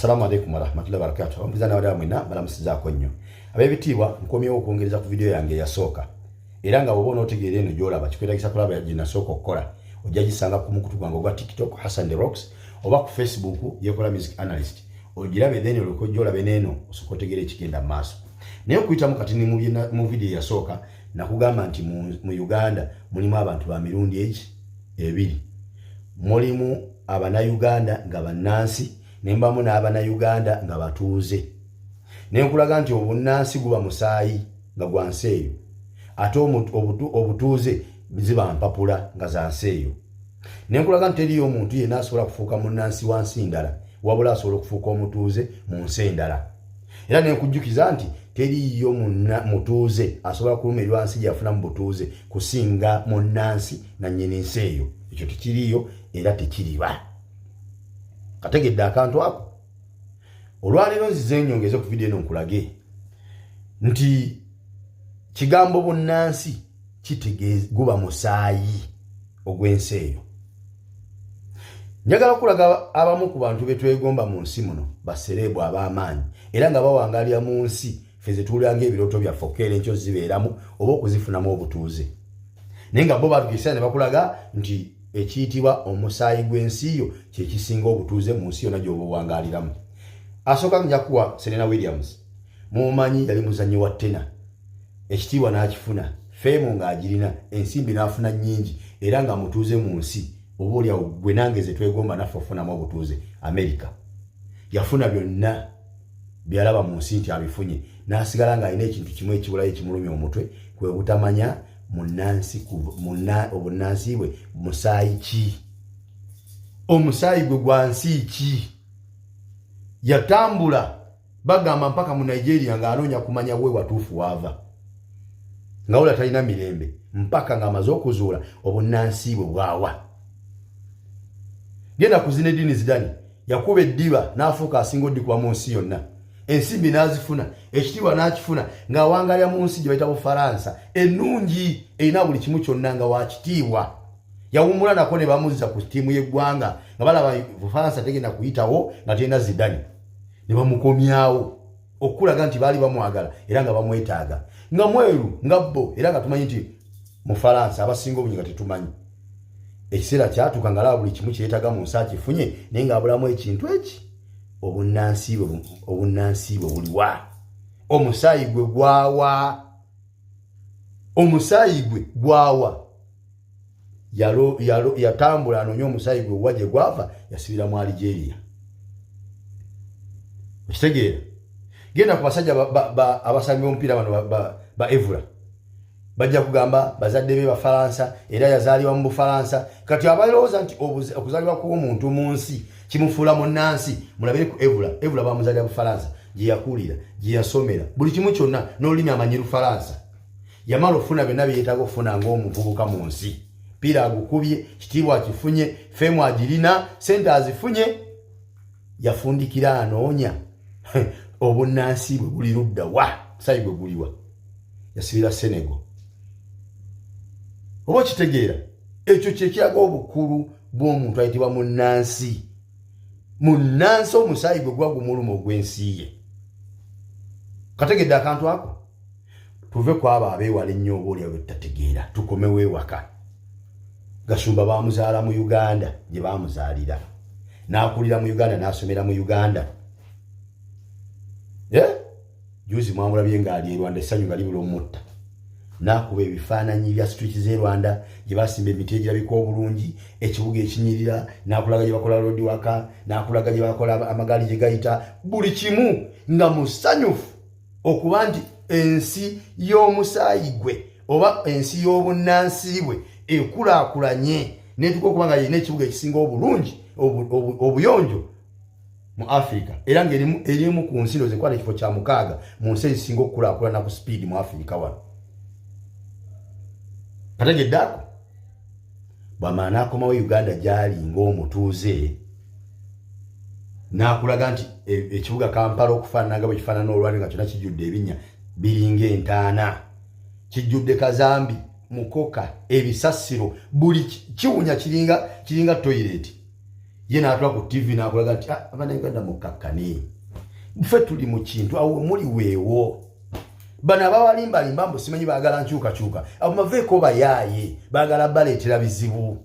Assalamu alaikum warahmatullahi wabarakatuh. Ompizana wada mwina balamusizaako nnyo. Abebitiibwa nkomyewo okwongereza ku video yange yasooka. Era nga bw'oba otegeera eno gy'olaba kikwetagisa kulaba gye nasooka okukola. Ojja gisanga ku mukutu gwange ogwa TikTok Hassan The Rocks oba ku Facebook Yekola Music Analyst. Ogirabe then olwo gy'olabe n'eno osooka otegeera ekigenda mu maaso. Naye okuyitamu kati ni mu video yasooka nakugamba nti mu Uganda mulimu abantu ba mirundi ebiri. Mulimu Abannayuganda nga bannansi nembamu n'Abannayuganda nga batuuze. Nenkulaga nti obunnansi guba musaayi nga gwa nsi eyo. Ate obutuuze ziba mpapula nga za nsi eyo. Nenkulaga nti teriyo omuntu yenna asobola kufuuka munnansi wa nsi ndala wabula asobola okufuuka omutuuze mu nsi endala. Era nenkujjukiza nti teriyo mutuuze asobola kulumirirwa nsi gy'afuna mu butuuze kusinga munnansi na nnyini nsi eyo. Ekyo tekiriyo era tekiriba. Kategedde akantu ako. Olwaleero nzize nnyongeze ku video eno nkulage nti kigambo bunnansi kitegeeza guba musaayi ogw'ensi eyo. Njagala okulaga abamu ku bantu be twegomba mu nsi muno basereebu ab'amaanyi era nga bawangalira mu nsi ffe ze tuulanga ebirooto byaffe okukeera enkyo zibeeramu oba okuzifunamu obutuuze. Naye nga bo batugisa ne bakulaga nti ekiyitibwa omusaayi gw'ensi yo kye kisinga obutuuze mu nsi yonna gy'oba owangaliramu. Asooka nja kuwa Serena Williams. Mumanyi yali muzannyi wa ttena. Ekitiibwa n'akifuna. Feemu ng'agirina. Ensimbi n'afuna nnyingi. Era nga mutuuze mu nsi. Oboolyawo gwe nange ze twegomba naffe ofunamu obutuuze. Amerika. Yafuna byonna byalaba mu nsi nti abifunye. N'asigala ng'alina ekintu kimu ekibulayo ekimulumya omutwe. Kwe butamanya obunnansi bwe musaayi ki. Omusaayi gwe gwa nsi ki. Yatambula bagamba mpaka mu Nigeria ng'anoonya kumanya we watuufu waava. Nga wula talina mirembe mpaka ng'amaze okuzuula obunnansi bwe bwawa. Genda ku Zinedine Zidane yakuba eddiba n'afuuka asinga oddikuba mu nsi yonna. Ensimbi n'azifuna, ekitiibwa n'akifuna ng'awangalira mu nsi gye bayita Bufaransa ennungi erina buli kimu kyonna nga wakitiibwa. Yawummula nako ne bamuzza ku ttiimu y'eggwanga nga balaba Bufaransa tegenda kuyitawo nga terina Zidane. Ne bamukomyawo okulaga nti baali bamwagala era nga bamwetaaga. Nga mweru nga bo era nga tumanyi nti mu Faransa abasinga obungi nga tetumanyi. Ekiseera kyatuuka nga alaba buli kimu kyeyetaaga mu nsi akifunye naye ng'abulamu ekintu eki. Obunnansi bwe buliwa. Omusaayi gwe gwawa. Omusaayi gwe gwawa. Yatambula anoonya omusaayi gwe gwa gye gwava yasibira mu Algeria. Okitegeera? Genda ku basajja abasambi b'omupiira bano ba Evra. Bajja kugamba bazadde be Bafaransa era yazaalibwa mu Bufaransa. Kati abalowooza nti okuzaalibwa kw'omuntu mu nsi kimufuula munnansi mulabire ku Evra. Evra bamuzaalira Bufaransa gye yakulira gye yasomera buli kimu kyonna n'olulimi amanyi Lufaransa. Yamala ofuna byonna bye yeetaaga okufuna ng'omuvubuka mu nsi. Pira agukubye, kitiibwa akifunye, feemu agirina, sente azifunye. Yafundikira anoonya obunnansi bwe buli ludda wa musaayi gwe guliwa. Yasibira Senegal. Oba kitegeera ekyo kye kiraga obukulu bw'omuntu ayitibwa munnansi. Munnansi omusaayi gwe gwa gumuluma ogw'ensi ye. Kategedde akantu ako? Tuve ku abo abeewala ennyo oboolyawo betategeera tukomewo ewaka. Gasumba bamuzaala mu Uganda gye bamuzaalira. N'akulira mu Uganda n'asomera mu Uganda. Juzi mwamulabye ng'ali e Rwanda essanyu nga libula omutta. N'akuba ebifaananyi bya street z'e Rwanda gye basimba emiti egirabika obulungi, ekibuga ekinyirira, n'akulaga gye bakola road waka, n'akulaga gye bakola amagaali gye gayita, buli kimu nga musanyufu okuba nti ensi y'omusaayi gwe oba ensi y'obunnansi bwe ekulaakulanye n'etuuka okuba nga yina ekibuga ekisinga obulungi obuyonjo mu Africa era ng'erimu ku nsi ze kwala ekifo kya 6 mu nsi ezisinga okukulaakulana ku speed mu Africa wano. Kategedde ako bw'amala n'akomawo Uganda gy'ali ng'omutuuze n'akulaga nti ekibuga Kampala okufaanana nga bwe kifaanana olwali nga kyonna kijjudde ebinnya biringa entaana, kijjudde kazambi, mukoka, ebisasiro, buli kiwunya kiringa toilet. yena atwa ku TV na akulaga nti abanayuganda mukakkani ffe tuli mu kintu awo muli weewo bana bawalimba limbambo simanyi baagala nkyuka abo maveeko bayaye baagala baleetera bizibu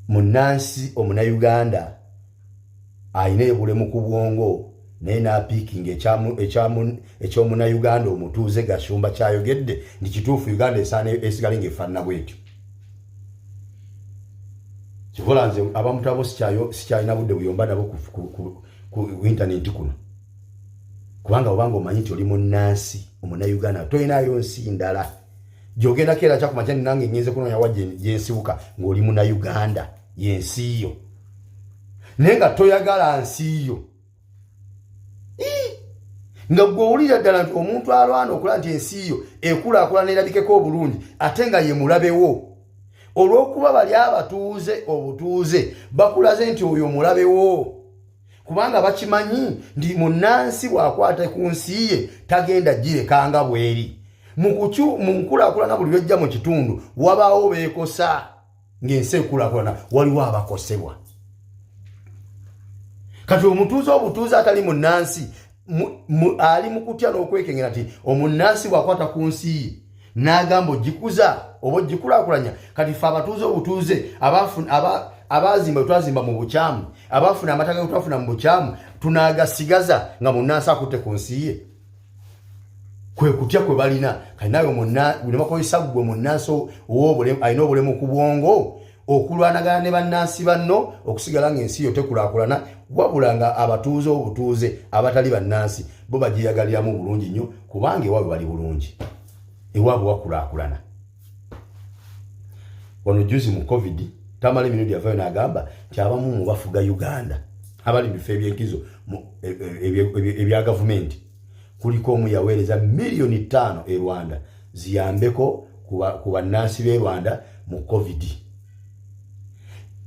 munnansi omunayuganda ayina ebulemu ku bwongo naye naapiikinga ekyomunayuganda omutuuze Gashumba kyayogedde ndi kituufu Uganda esigale ng'efaanana bwetyo kivola nze abantu abo sikyalina budde buyomba nabo ku intaneti kuno kubanga obanga omanyi nti oli munnansi omunayuganda toyinayo nsi ndala gyogenda keera kyakumakya nange ngenze kunoonya wa gyensibuka ng'oli munnayuganda yensi yo naye nga toyagala nsi yo nga gw'owulira ddala nti omuntu alwana okulaba nti ensi yo ekulaakulana erabikeko obulungi ate nga ye mulabewo olw'okuba bali abatuuze obutuuze bakulaze nti oyo mulabewo kubanga bakimanyi ndi munnansi bw'akwata ku nsi ye tagenda girekanga bweri mu nkulaakulana buli lwejja mu kitundu wabaawo beekosa ng'ensi ekulaakulana waliwo abakosebwa kati omutuuze obutuuze atali munnansi ali mu kutya n'okwekengera nti omunnansi bw'akwata ku nsi ye n'agamba ogikuza oba ogikulaakulanya kati ffe abatuuze obutuuze abaazimba twazimba mu bukyamu abaafuna amataka ge twafuna mu bukyamu tunaagasigaza nga munnansi akutte ku nsi ye kwe kutya kwe balina kati nawe buli bakozesa gwe munnansi alina obulemu ku bwongo okulwanagana ne bannansi banno okusigala ng'ensi yo tekulaakulana wabula nga abatuuze obutuuze abatali bannansi bo bagiyagaliramu bulungi nnyo kubanga ewaabwe bali bulungi ewaabwe wakulaakulana wano juzi mu covid tamala emirundi yavayo n'agamba nti abamu mu bafuga Uganda abali mu bifo ebyenkizo ebya gavumenti kuliko omu yaweereza miliyoni 5 e Rwanda ziyambeko ku bannansi b'e Rwanda mu covid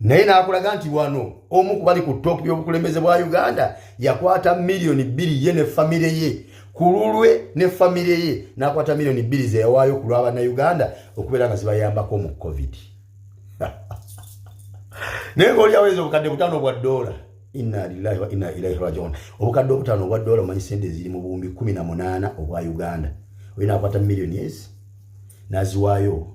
naye n'akulaga nti wano omu ku bali ku top y'obukulembeze bwa Uganda yakwata miliyoni 2 ye ne famire ye ku lulwe ne famire ye n'akwata miliyoni 2 ze yawaayo ku lw'Abannayuganda okubeera nga zibayambako mu covid naye ng'oli yaweza obukadde 5 bwa dola inna lillahi wa inna ilaihi rajiun obukadde 5 bwa dola omanyi sente ziri mu buwumbi 18 obwa Uganda olina akwata miliyoni ezi n'aziwaayo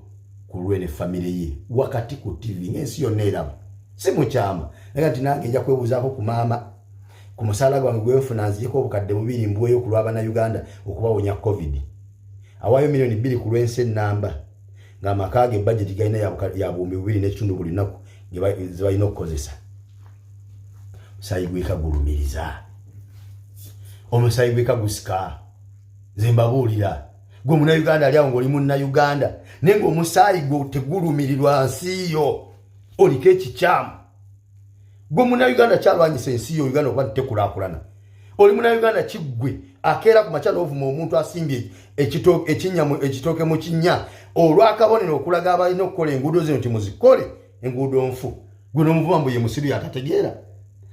ku lulwe ne famire ye wakati ku TV ng'ensi yonna eraba si mukyama naye nti nange nja kwebuuzaako ku maama ku musaala gwange gwenfuna nzijeko obukadde 2 mbuweeyo ku lw'Abannayuganda okubawonya covid awaayo miliyoni 2 ku lw'ensi ennamba ng'amaka ge budget galina ya buwumbi 2.5 buli nnaku ze balina okukozesa omusaayi gwekagulumiriza omusaayi gwekagusika ze mbabuulira gwe munnayuganda ali awo ng'oli munnayuganda naye ng'omusaayi gwe tegulumirirwa nsi yo oliko ekikyamu gwe munnayuganda kyalwanyisa ensi yo Uganda okuba tekulaakulana oli munnayuganda kiggwe akeera ku makya n'ovuma omuntu asimbye ekitooke mu kinnya olw'akabonero okulaga abalina okukola enguudo zino nti muzikole enguudo nfu gwe n'omuvuma mbu ye musiru yatategeera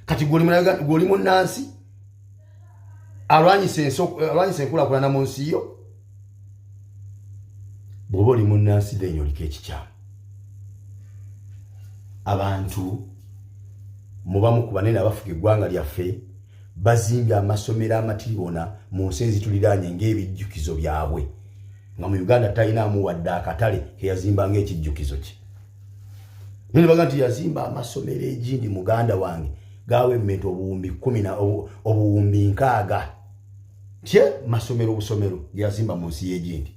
kati gw'oli munnansi alwanyisa enkulaakulana mu nsi yo bw'oba oli munnansi lenyo oliko ekikyamu abantu mubamu ku banene abafuga eggwanga lyaffe bazimbye amasomero amatiribona mu nsi ezituliraanye ng'ebijjukizo byabwe nga mu Uganda talinaamu wadde akatale keyazimba ng'ekijjukizo kye naye baga nti yazimba amasomero egindi muganda wange gawe mmento obuwumbi 10 obuwumbi 60 tye masomero obusomero yazimba mu nsi y'egindi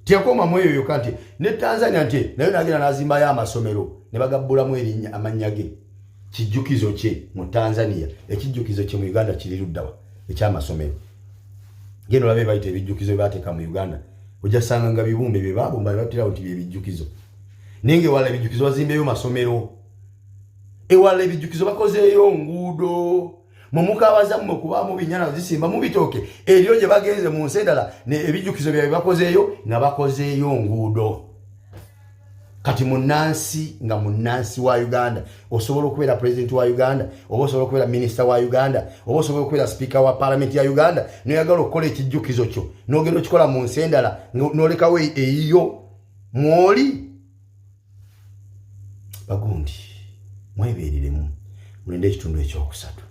tyekoma mweyo yoka nti ne Tanzania nti nayo nagenda nazimbayo amasomero ne bagabbulamu erinnya amannya ge kijjukizo kye mu Tanzania ekijjukizo kye mu Uganda kiri luddawa ekyamasomero geno labe bayita ebijjukizo byateeka mu Uganda ojja sanga nga bibumbe bye babumba batirawo nti byebijjukizo ninge wala ebijjukizo bazimbeyo masomero ewala ebijjukizo bakozeeyo nguudo mumukabaza mu kubaamu binyana zisimba mu bitooke eriyo gye bagenze mu nsi endala ne ebijjukizo byabwe bakozeeyo nga bakozeeyo nguudo kati munnansi nga munnansi wa Uganda osobola okubeera president wa Uganda oba osobola okubeera minister wa Uganda oba osobola okubeera speaker wa parliament ya Uganda noyagala okukola ekijjukizo kyo n'ogenda okikola mu nsi endala n'olekawo eyiyo mwoli bagundi mwebeeriremu mulinde ekitundu ekyokusatu.